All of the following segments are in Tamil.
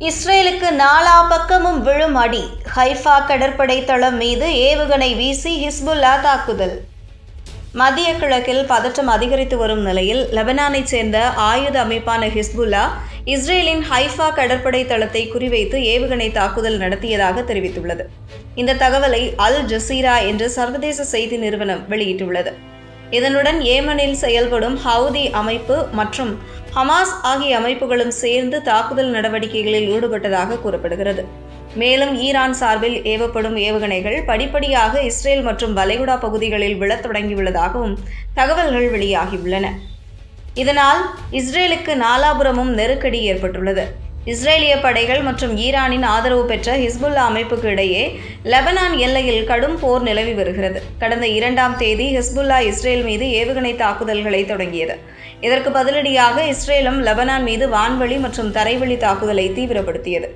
இஸ்ரேலுக்கு நாலா பக்கமும் விழும் அடி. ஹைஃபா கடற்படை தளம் மீது ஏவுகணை வீசி ஹிஸ்புல்லா தாக்குதல். மத்திய கிழக்கில் பதற்றம் அதிகரித்து வரும் நிலையில் லெபனானைச் சேர்ந்த ஆயுத அமைப்பான ஹிஸ்புல்லா இஸ்ரேலின் ஹைஃபா கடற்படை தளத்தை குறிவைத்து ஏவுகணை தாக்குதல் நடத்தியதாக தெரிவித்துள்ளது. இந்த தகவலை அல் ஜசீரா என்ற சர்வதேச செய்தி நிறுவனம் வெளியிட்டுள்ளது. இதனுடன் ஏமனில் செயல்படும் ஹவுதி அமைப்பு மற்றும் ஹமாஸ் ஆகிய அமைப்புகளும் சேர்ந்து தாக்குதல் நடவடிக்கைகளில் ஈடுபட்டதாக கூறப்படுகிறது. மேலும் ஈரான் சார்பில் ஏவப்படும் ஏவுகணைகள் படிப்படியாக இஸ்ரேல் மற்றும் வளைகுடா பகுதிகளில் விழத் தொடங்கியுள்ளதாகவும் தகவல்கள் வெளியாகியுள்ளன. இதனால் இஸ்ரேலுக்கு நாலாபுரமும் நெருக்கடி ஏற்பட்டுள்ளது. இஸ்ரேலிய படைகள் மற்றும் ஈரானின் ஆதரவு பெற்ற ஹிஸ்புல்லா அமைப்புக்கு இடையே லெபனான் எல்லையில் கடும் போர் நிலவி வருகிறது. கடந்த 2ஆம் தேதி ஹிஸ்புல்லா இஸ்ரேல் மீது ஏவுகணை தாக்குதல்களை தொடங்கியது. இதற்கு பதிலடியாக இஸ்ரேலும் லெபனான் மீது வான்வழி மற்றும் தரைவழி தாக்குதலை தீவிரப்படுத்தியது.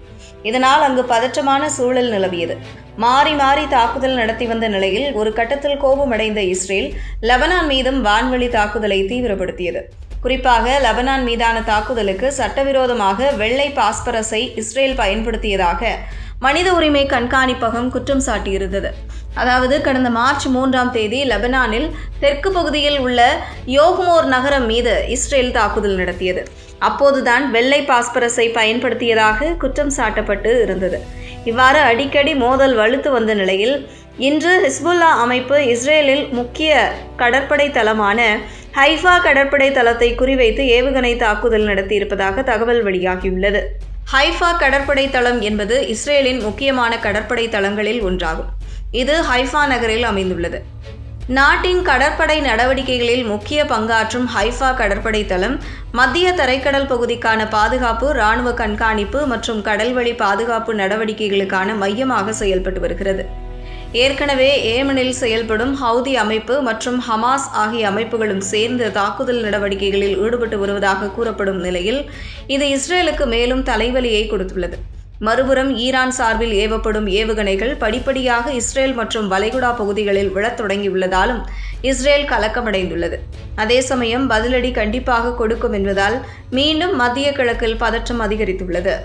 இதனால் அங்கு பதற்றமான சூழல் நிலவியது. மாறி மாறி தாக்குதல் நடத்தி வந்த நிலையில் ஒரு கட்டத்தில் கோபமடைந்த இஸ்ரேல் லெபனான் மீதும் வான்வழி தாக்குதலை தீவிரப்படுத்தியது. குறிப்பாக லெபனான் மீதான தாக்குதலுக்கு சட்டவிரோதமாக வெள்ளை பாஸ்பரஸை இஸ்ரேல் பயன்படுத்தியதாக மனித உரிமை கண்காணிப்பகம் குற்றம் சாட்டியிருந்தது. அதாவது கடந்த மார்ச் 3ஆம் தேதி லெபனானில் தெற்கு பகுதியில் உள்ள யோக்மோர் நகரம் மீது இஸ்ரேல் தாக்குதல் நடத்தியது. அப்போதுதான் வெள்ளை பாஸ்பரஸை பயன்படுத்தியதாக குற்றம் சாட்டப்பட்டு இருந்தது. இவ்வாறு அடிக்கடி மோதல் வலுத்து வந்த நிலையில் இன்று ஹிஸ்புல்லா அமைப்பு இஸ்ரேலில் முக்கிய கடற்படை தளமான ஹைஃபா கடற்படை தளத்தை குறிவைத்து ஏவுகணை தாக்குதல் நடத்தியிருப்பதாக தகவல் வெளியாகியுள்ளது. ஹைஃபா கடற்படை தளம் என்பது இஸ்ரேலின் முக்கியமான கடற்படை தளங்களில் ஒன்றாகும். இது ஹைஃபா நகரில் அமைந்துள்ளது. நாட்டின் கடற்படை நடவடிக்கைகளில் முக்கிய பங்காற்றும் ஹைஃபா கடற்படை தளம் மத்திய தரைக்கடல் பகுதிக்கான பாதுகாப்பு, இராணுவ கண்காணிப்பு மற்றும் கடல்வழி பாதுகாப்பு நடவடிக்கைகளுக்கான மையமாக செயல்பட்டு வருகிறது. ஏற்கனவே ஏமனில் செயல்படும் ஹவுதி அமைப்பு மற்றும் ஹமாஸ் ஆகிய அமைப்புகளும் சேர்ந்து தாக்குதல் நடவடிக்கைகளில் ஈடுபட்டு வருவதாக கூறப்படும் நிலையில் இது இஸ்ரேலுக்கு மேலும் தலைவலியை கொடுத்துள்ளது. மறுபுறம் ஈரான் சார்பில் ஏவப்படும் ஏவுகணைகள் படிப்படியாக இஸ்ரேல் மற்றும் வளைகுடா பகுதிகளில் விழத் தொடங்கியுள்ளதாலும் இஸ்ரேல் கலக்கமடைந்துள்ளது. அதே சமயம் பதிலடி கண்டிப்பாக கொடுக்கும் என்பதால் மீண்டும் மத்திய கிழக்கில் பதற்றம் அதிகரித்துள்ளது.